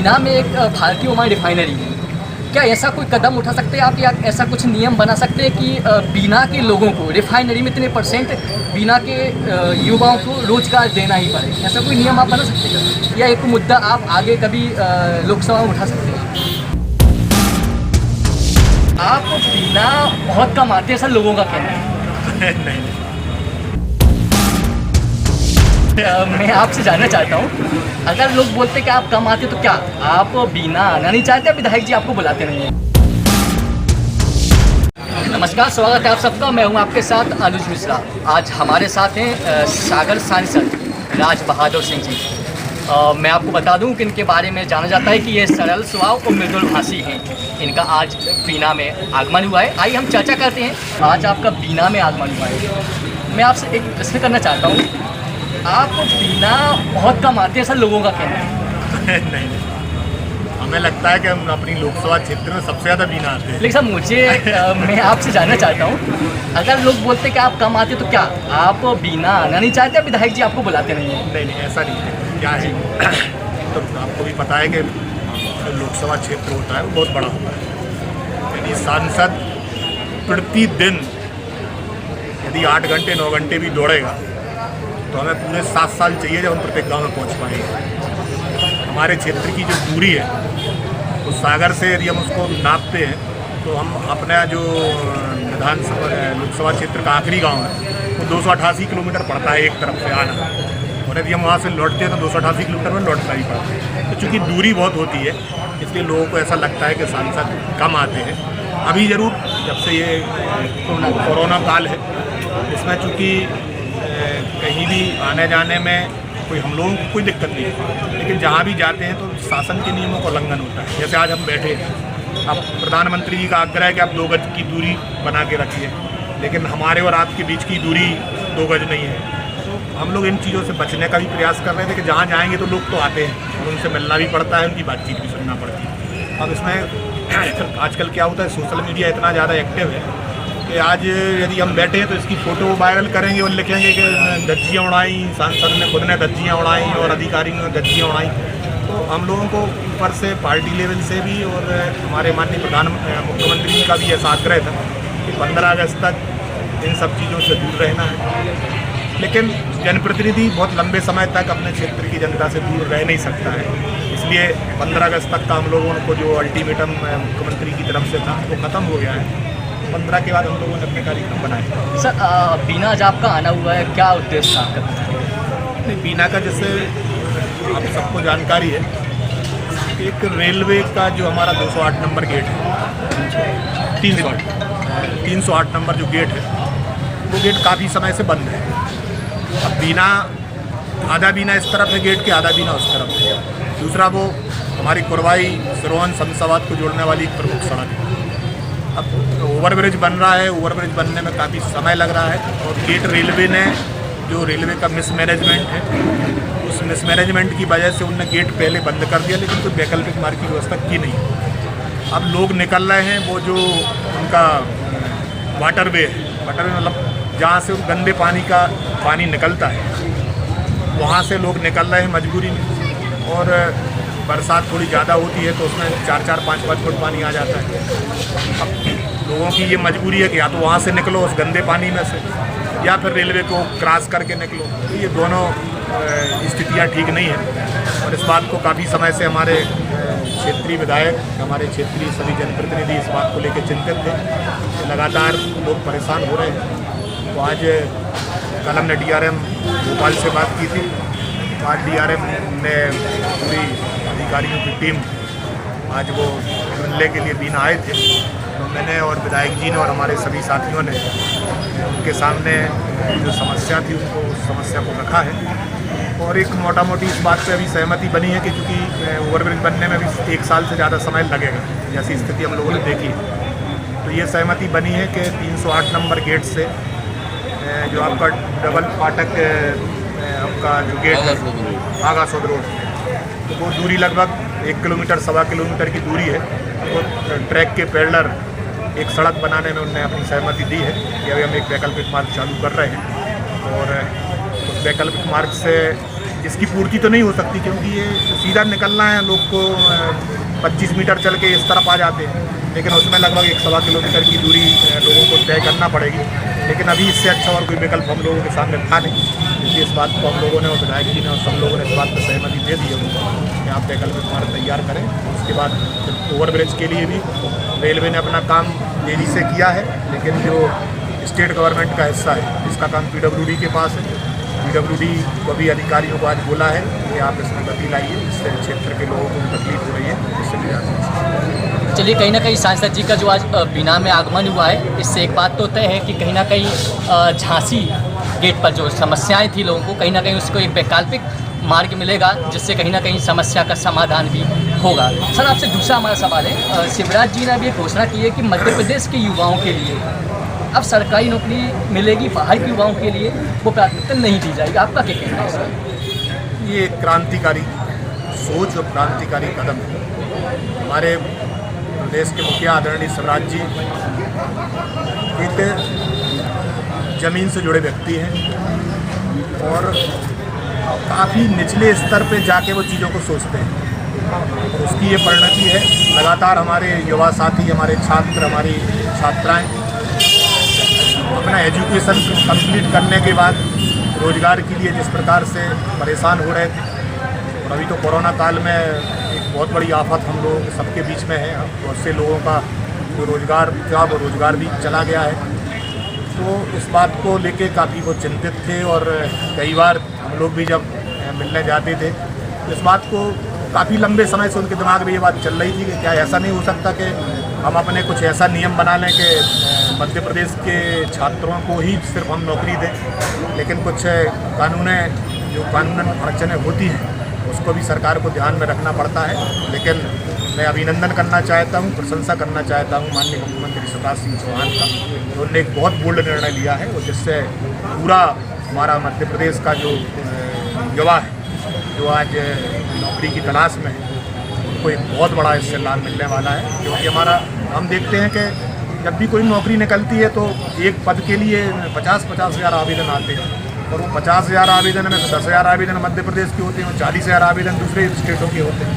बीना में एक भारतीय ओमान रिफाइनरी है। क्या ऐसा कोई कदम उठा सकते हैं आप या ऐसा कुछ नियम बना सकते हैं कि बीना के लोगों को रिफाइनरी में इतने % बीना के युवाओं को रोजगार देना ही पड़े? ऐसा कोई नियम आप बना सकते हैं या एक मुद्दा आप आगे कभी लोकसभा में उठा सकते हैं? आप बीना बहुत कम आते हैं, ऐसा लोगों का कहना है। नहीं मैं आपसे जानना चाहता हूँ, अगर लोग बोलते कि आप कम आते तो क्या आप बीना आना नहीं चाहते? विधायक जी आपको बुलाते नहीं हैं? नमस्कार, स्वागत है आप सबका। मैं हूँ आपके साथ अनुज मिश्रा। आज हमारे साथ हैं सागर सांसद राज बहादुर सिंह जी। मैं आपको बता दूं कि इनके बारे में जाना जाता है कि ये सरल स्वभाव और मृदुल भाषी हैं। इनका आज बीना में आगमन हुआ है। आइए हम चर्चा करते हैं। आज आपका बीना में आगमन हुआ है। मैं आपसे एक प्रश्न करना चाहता हूँ, आप बीना बहुत कम आते हैं, ऐसा लोगों का कहना है। नहीं हमें लगता है कि हम अपनी लोकसभा क्षेत्र में सबसे ज़्यादा बीना आते हैं। लेकिन सर मैं आपसे जानना चाहता हूँ, अगर लोग बोलते कि आप कम आते तो क्या आप बीना आना नहीं चाहते? विधायक जी आपको बुलाते नहीं हैं? नहीं ऐसा नहीं है। क्या है तो आपको भी पता है कि जो लोकसभा क्षेत्र होता है वो बहुत बड़ा होता है। यदि सांसद प्रतिदिन यदि 8 घंटे 9 घंटे भी दौड़ेगा तो हमें पूरे 7 साल चाहिए जब हम प्रत्येक गाँव में पहुँच पाएंगे। हमारे क्षेत्र की जो दूरी है तो सागर से यदि हम उसको नापते हैं तो हम अपना जो विधानसभा लोकसभा क्षेत्र का आखिरी गांव है वो 288 किलोमीटर पड़ता है एक तरफ से आना, और यदि हम वहाँ से लौटते हैं तो 288 किलोमीटर में लौटना ही पड़ता है। तो चूँकि दूरी बहुत होती है इसलिए लोगों को ऐसा लगता है कि सांसद कम आते हैं। अभी ज़रूर जब से ये कोरोना काल है इसमें चूँकि कहीं भी आने जाने में कोई हम लोगों को कोई दिक्कत नहीं है, लेकिन जहाँ भी जाते हैं तो शासन के नियमों का उल्लंघन होता है। जैसे आज हम बैठे हैं, अब प्रधानमंत्री जी का आग्रह है कि आप 2 गज की दूरी बना के रखिए, लेकिन हमारे और आपके बीच की दूरी 2 गज नहीं है। तो हम लोग इन चीज़ों से बचने का भी प्रयास कर रहे थे कि जहाँ जाएंगे तो लोग तो आते हैं और उनसे मिलना भी पड़ता है, उनकी बातचीत भी सुनना पड़ती है। अब इसमें आजकल क्या होता है, सोशल मीडिया इतना ज़्यादा एक्टिव है कि आज यदि हम बैठे हैं तो इसकी फ़ोटो वायरल करेंगे और लिखेंगे कि धज्जियाँ उड़ाई, सांसद ने खुद ने धज्जियाँ उड़ाई और अधिकारी ने धज्जियाँ उड़ाई। तो हम लोगों को ऊपर से पार्टी लेवल से भी और हमारे माननीय मुख्यमंत्री जी का भी ऐसा आग्रह था कि 15 अगस्त तक इन सब चीज़ों से दूर रहना है। लेकिन जनप्रतिनिधि बहुत लंबे समय तक अपने क्षेत्र की जनता से दूर रह नहीं सकता है, इसलिए 15 अगस्त तक का हम लोगों को जो अल्टीमेटम मुख्यमंत्री की तरफ से था वो ख़त्म हो गया है। 15 के बाद हम लोगों ने अपने कार्यक्रम बनाए। सर बीना आज आपका आना हुआ है, क्या उद्देश्य था आपका? नहीं, बीना का जैसे आप सबको जानकारी है, एक रेलवे का जो हमारा 208 नंबर गेट है, 308 नंबर जो गेट है वो गेट काफ़ी समय से बंद है। अब बीना आधा बीना इस तरफ है गेट के, आधा बीना उस तरफ है। दूसरा वो हमारी कुरवाई सिरोन शमशाबाद को जोड़ने वाली प्रमुख सड़क है। अब ओवरब्रिज बन रहा है, ओवरब्रिज बनने में काफ़ी समय लग रहा है और गेट रेलवे ने जो रेलवे का मिसमैनेजमेंट है उस मिसमैनेजमेंट की वजह से उनने गेट पहले बंद कर दिया, लेकिन कोई वैकल्पिक मार्ग की व्यवस्था की नहीं। अब लोग निकल रहे हैं, वो जो उनका वाटरवे है, वाटरवे मतलब जहाँ से गंदे पानी का पानी निकलता है वहाँ से लोग निकल रहे हैं मजबूरी में, और बरसात थोड़ी ज़्यादा होती है तो उसमें 4-4, 5-5 फुट पानी आ जाता है। अब लोगों की ये मजबूरी है कि या तो वहाँ से निकलो उस गंदे पानी में से या फिर रेलवे को क्रॉस करके निकलो। तो ये दोनों स्थितियाँ ठीक नहीं हैं और इस बात को काफ़ी समय से हमारे क्षेत्रीय विधायक, हमारे क्षेत्रीय सभी जनप्रतिनिधि इस बात को लेकर चिंतित थे। लगातार लोग परेशान हो रहे हैं। तो आज कल हमने DRM भोपाल से बात की थी। आज DRM ने पूरी अधिकारियों की टीम आज वो मिलने के लिए बीना आए थे। तो मैंने और विधायक जी ने और हमारे सभी साथियों ने उनके सामने जो समस्या थी उनको उस समस्या को रखा है और एक मोटा मोटी इस बात पे अभी सहमति बनी है कि चूँकि ओवरब्रिज बनने में भी 1 साल से ज़्यादा समय लगेगा, जैसी स्थिति हम लोगों ने देखी। तो ये सहमति बनी है कि 308 नंबर गेट से जो आपका डबल फाटक आपका जो गेट है आगा सौद रोड, तो वो दूरी लगभग 1 किलोमीटर 1.25 किलोमीटर की दूरी है। वो ट्रैक के पैरेलल एक सड़क बनाने में उन्होंने अपनी सहमति दी है कि अभी हम एक वैकल्पिक मार्ग चालू कर रहे हैं और उस वैकल्पिक मार्ग से इसकी पूर्ति तो नहीं हो सकती, क्योंकि ये सीधा निकलना है, लोग को 25 मीटर चल के इस तरफ आ जाते हैं, लेकिन उसमें लगभग 1-1.25 किलोमीटर की दूरी लोगों को तय करना पड़ेगी। लेकिन अभी इससे अच्छा और कोई विकल्प हम लोगों के सामने था नहीं, इसलिए इस बात को हम लोगों ने और विधायक जी ने और सब लोगों ने इस बात पर सहमति दे दी है कि आप वैकल्पिक मार्ग तैयार करें। उसके बाद ओवरब्रिज के लिए भी रेलवे ने अपना काम तेज़ी से किया है, लेकिन जो स्टेट गवर्नमेंट का हिस्सा है इसका काम PWD के पास है। PWD को भी अधिकारियों को आज बोला है कि आप इसमें गति लाइए, इससे क्षेत्र के लोगों को भी तकलीफ हो रही है, इससे भी ज़्यादा। चलिए, कहीं ना कहीं सांसद जी का जो आज बीना में आगमन हुआ है, इससे एक बात तो तय है कि कहीं ना कहीं झांसी गेट पर जो समस्याएं थी लोगों को, कहीं ना कहीं उसको एक वैकल्पिक मार्ग मिलेगा, जिससे कहीं ना कहीं समस्या का समाधान भी होगा। सर, आपसे दूसरा हमारा सवाल है, शिवराज जी ने अभी एक घोषणा की है कि मध्य प्रदेश के युवाओं के लिए अब सरकारी नौकरी मिलेगी, बाहर के युवाओं के लिए वो प्राथमिकता नहीं दी जाएगी। आपका क्या कहना है सर? ये क्रांतिकारी सोच और क्रांतिकारी कदम है। हमारे प्रदेश के मुखिया आदरणीय शिवराज जी एक ज़मीन से जुड़े व्यक्ति हैं और काफ़ी निचले स्तर पे जाके वो चीज़ों को सोचते हैं। उसकी ये परिणति है, लगातार हमारे युवा साथी, हमारे छात्र, हमारी छात्राएं अपना एजुकेशन कंप्लीट करने के बाद रोज़गार के लिए जिस प्रकार से परेशान हो रहे थे, और अभी तो कोरोना काल में एक बहुत बड़ी आफत हम लोगों के सबके बीच में है। बहुत से लोगों का जो रोज़गार था वो रोज़गार भी चला गया है। तो इस बात को लेके काफ़ी वो चिंतित थे और कई बार हम लोग भी जब मिलने जाते थे तो इस बात को काफ़ी लंबे समय से उनके दिमाग में ये बात चल रही थी कि क्या ऐसा नहीं हो सकता कि हम अपने कुछ ऐसा नियम बना लें कि मध्य प्रदेश के छात्रों को ही सिर्फ हम नौकरी दें, लेकिन कुछ कानूनन अड़चनें होती हैं उसको भी सरकार को ध्यान में रखना पड़ता है। लेकिन मैं अभिनंदन करना चाहता हूँ, प्रशंसा करना चाहता हूँ माननीय मुख्यमंत्री शिवराज सिंह चौहान का। उन्होंने एक बहुत बोल्ड निर्णय लिया है और जिससे पूरा हमारा मध्य प्रदेश का जो युवा है, जो आज नौकरी की तलाश में है, उनको एक बहुत बड़ा इससे लाभ मिलने वाला है। क्योंकि हम देखते हैं कि जब भी कोई नौकरी निकलती है तो एक पद के लिए 50-50 हज़ार आवेदन आते हैं, और वो 50,000 आवेदन में 10,000 आवेदन मध्य प्रदेश के होते हैं, 40,000 आवेदन दूसरे स्टेटों के होते हैं।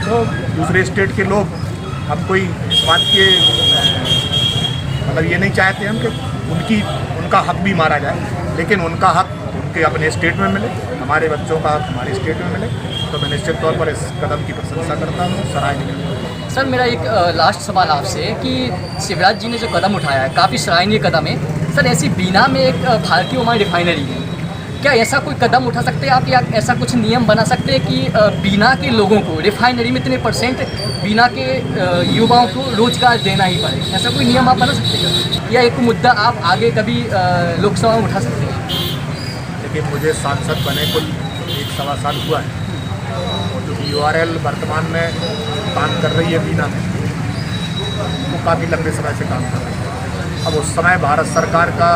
तो दूसरे स्टेट के लोग हम कोई इस बात के मतलब ये नहीं चाहते हम कि उनका हक भी मारा जाए, लेकिन उनका हक उनके अपने स्टेट में मिले, हमारे बच्चों का हक हमारे स्टेट में मिले। तो मैं निश्चित तौर पर इस कदम की प्रशंसा करता हूँ, सराहनीय करता हूँ। सर, मेरा एक लास्ट सवाल आपसे कि शिवराज जी ने जो कदम उठाया है काफ़ी सराहनीय कदम है। सर, ऐसी बीना में एक भारतीय ओमान रिफाइनरी है, क्या ऐसा कोई कदम उठा सकते हैं आप, या ऐसा कुछ नियम बना सकते हैं कि बीना के लोगों को रिफाइनरी में इतने % बीना के युवाओं को रोजगार देना ही पड़े? ऐसा कोई नियम आप बना सकते हैं, या एक मुद्दा आप आगे कभी लोकसभा में उठा सकते हैं? लेकिन मुझे सांसद बने कुल 1-1.25 साल हुआ है, और जो URL वर्तमान में काम कर रही है बीना में, वो काफ़ी लंबे समय से काम कर रही है। अब उस समय भारत सरकार का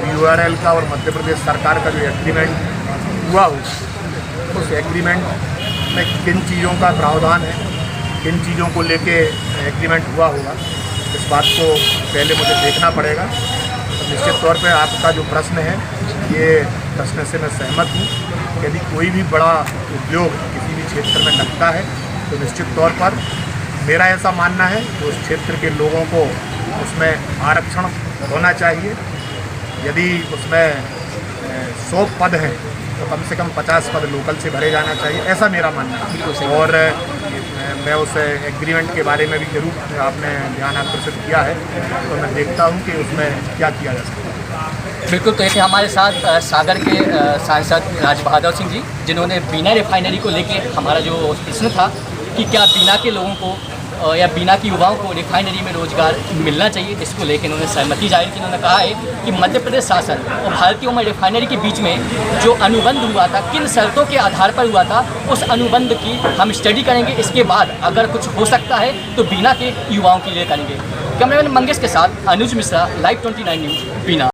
URL का और मध्य प्रदेश सरकार का जो एग्रीमेंट हुआ हो, उस एग्रीमेंट में किन चीज़ों का प्रावधान है, किन चीज़ों को लेके एग्रीमेंट हुआ होगा, इस बात को पहले मुझे देखना पड़ेगा। तो निश्चित तौर पे आपका जो प्रश्न है, ये प्रश्न से मैं सहमत हूँ। यदि कोई भी बड़ा उद्योग किसी भी क्षेत्र में लगता है तो निश्चित तौर पर मेरा ऐसा मानना है कि उस क्षेत्र के लोगों को उसमें आरक्षण होना चाहिए। यदि उसमें 100 पद हैं तो कम से कम 50 पद लोकल से भरे जाना चाहिए, ऐसा मेरा मानना है। और मैं उस एग्रीमेंट के बारे में भी जरूर आपने ध्यान आकर्षित किया है, तो मैं देखता हूँ कि उसमें क्या किया जा सकता है। बिल्कुल। तो ऐसे हमारे साथ सागर के सांसद राज बहादुर सिंह जी, जिन्होंने बीना रिफाइनरी को लेके हमारा जो प्रश्न था कि क्या बीना के लोगों को या बीना के युवाओं को रिफाइनरी में रोजगार मिलना चाहिए, इसको लेकर उन्होंने सहमति जाहिर की। उन्होंने कहा है कि मध्य प्रदेश शासन और भारतीय ओमान रिफाइनरी के बीच में जो अनुबंध हुआ था, किन शर्तों के आधार पर हुआ था, उस अनुबंध की हम स्टडी करेंगे। इसके बाद अगर कुछ हो सकता है तो बीना के युवाओं के लिए करेंगे। कैमरामैन मंगेश के साथ अनुज मिश्रा, लाइव 29 न्यूज़, बीना।